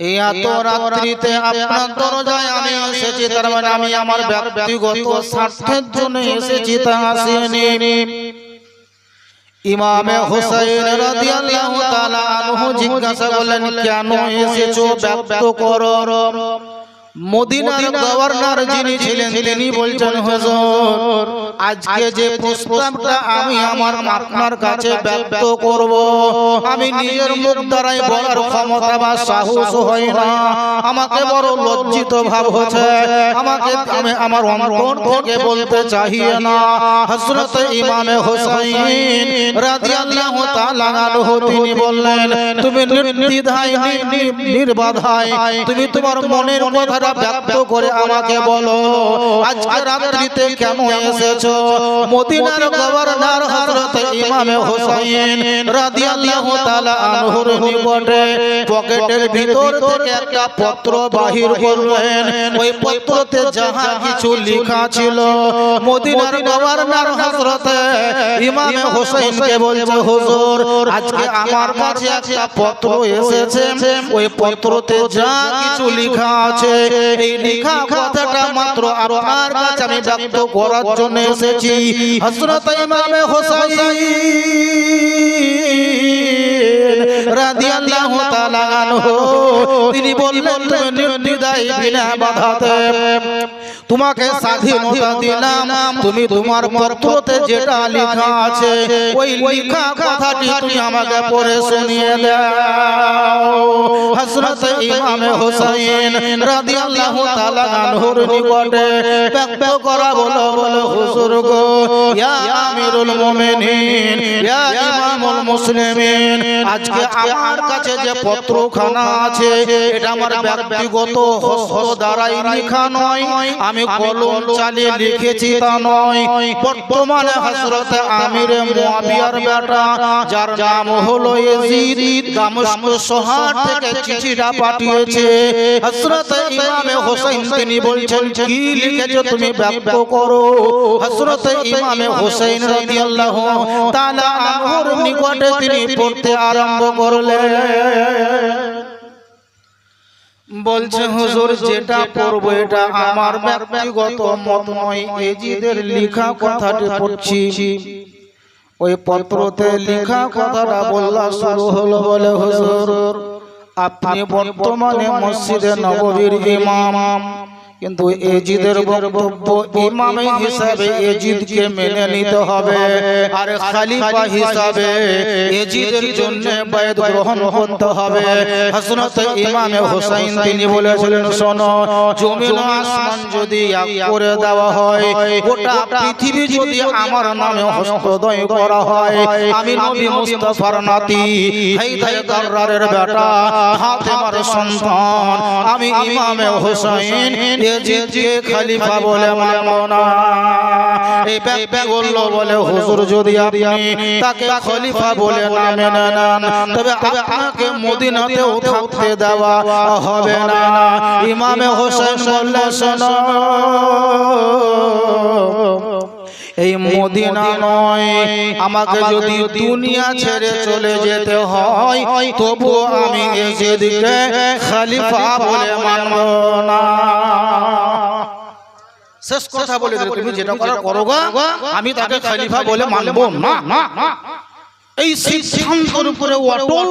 এই এত রাত্রিতে আপনার দরজায় আমি এসেছি, তার মানে আমি আমার ব্যক্তিগত স্বার্থের জন্য এসেছি, তা আসিনি। ইমামে হুসাইন রাদিয়াল্লাহু তাআলা আনহু জিজ্ঞাসা করলেন, কেন এসেছো, ব্যক্ত করো। মদিনার গভর্নর যিনি ছিলেন তিনি বলছেন, হুজুর আজকে যে প্রস্তাবটা আমি আপনার কাছে ব্যক্ত করব, আমি নিজের মুখ দ্বারাই বলার ক্ষমতা বা সাহস হয় না, আমাকে বড় লজ্জিত ভাব হচ্ছে, আমি আমার অন্তর থেকে বলতে চাই না। হযরত ইমামে হুসাইন রাদিয়াল্লাহু তাআলা আনহু তিনি বললেন, তুমি নির্দ্বিধায় নির্বাধায় তুমি তোমার মনের কথা ব্যক্ত করে আমাকে বলো, আজকে রাত্রিতে কেন এসেছো? মদিনার গভর্নর হযরত ইমামে হুসাইন রাদিয়াল্লাহু তাআলা আনহুর নিকটে পকেটের ভিতর থেকে একটা পত্র বাহির করলেন। ওই পত্রতে যাহা কিছু লেখা ছিল, মদিনার গভর্নর হযরত ইমামে হুসাইনকে বলছে, হুজুর আজকে আমার কাছে একটা পত্র এসেছে, ওই পত্রতে যা কিছু লেখা আছে, এই লেখা কথাটা মাত্র আপনার কাছে আমি ব্যক্ত করার জন্য এসেছি। হযরত ইমামে হুসাইন রাদিয়াল্লাহু তাআলা আনহু তিনি বললেন, তুমি নির্দ্বিধায় বিনা বাধাতে তোমাকে স্বাধীনতা দিলাম, তুমি তোমার পত্রতে যেটা লেখা আছে ওই লেখা কথাটি তুমি আমাকে পড়ে শুনিয়ে দাও। হযরত ইমামে হুসাইন রাদিয়াল্লাহু তাআলা আনহুর নিকটে ব্যক্ত করা বলো, হুজুর গো, ইয়া আমিরুল মুমিনিন, ইয়া ইমামুল মুসলিমিন, আজকে আমার কাছে যে পত্রখানা আছে এটা আমার ব্যক্তিগত হস্ত দ্বারাই লেখা নয়, আমি কলম চালিয়ে লিখেছি তা নয়। বর্তমানে হযরত আমির মুয়াবিয়ার বেটা যার নাম হলো ইয়াজিদ দামেস্ক শহর থেকে চিঠিটা পাঠিয়েছে। হযরত ইমামে হুসাইন তিনি বলছেন, কি লিখেছো তুমি ব্যক্ত করো। হযরত ইমামে হুসাইন রাদিয়াল্লাহু তাআলা আনহুর নিকটে তিনি পড়তে আরম্ভ করলেন। বলছে, হুজুর যেটা পড়ব এটা আমার ব্যক্তিগত মত নয়, ইয়াজিদের লেখা কথাটি পড়ছি। ওই পত্রতে লেখা কথাটা বলা শুরু হলো, বলে হুজুর আপনি বর্তমানে মসজিদে নববীর ইমাম, কিন্তু ইয়াজিদের বক্তব্য ইমাম হিসাবে ইয়াজিদকে মেনে নিতে হবে, আর খলিফা হিসাবে ইয়াজিদের জন্য বায়াত গ্রহণ করতে হবে। হযরত ইমামে হুসাইন তিনি বলেছিলেন, শোনো, জমিন আসমান যদি এক করে দেওয়া হয়, গোটা পৃথিবী যদি আমার নামে হস্তদয় করা হয়, আমি নবী মুস্তাফার নাতি হায়দার কাররারের বেটা ফাতেমার সন্তান আমি ইমামে হুসাইন ইয়াজিদকে খলিফা বলে মানব না। এই ব্যক্তি বলল, বলে হুজুর যদি আপনি তাকে খলিফা বলে না মেনে নেন, তবে আপনাকে মদিনাতেও থাকতে দেওয়া হবে না। ইমামে হুসাইন বললেন, শোনো, এই মদিনা নয়, আমাকে যদি দুনিয়া ছেড়ে চলে যেতে হয় তবু আমি ইয়াজিদকে খলিফা বলে মানব না। শেষ কথা বলে দিলে, তুমি যেটা করো গো, আমি তাকে খলিফা বলে মানব না। এই সিদ্ধান্তের উপরে অটল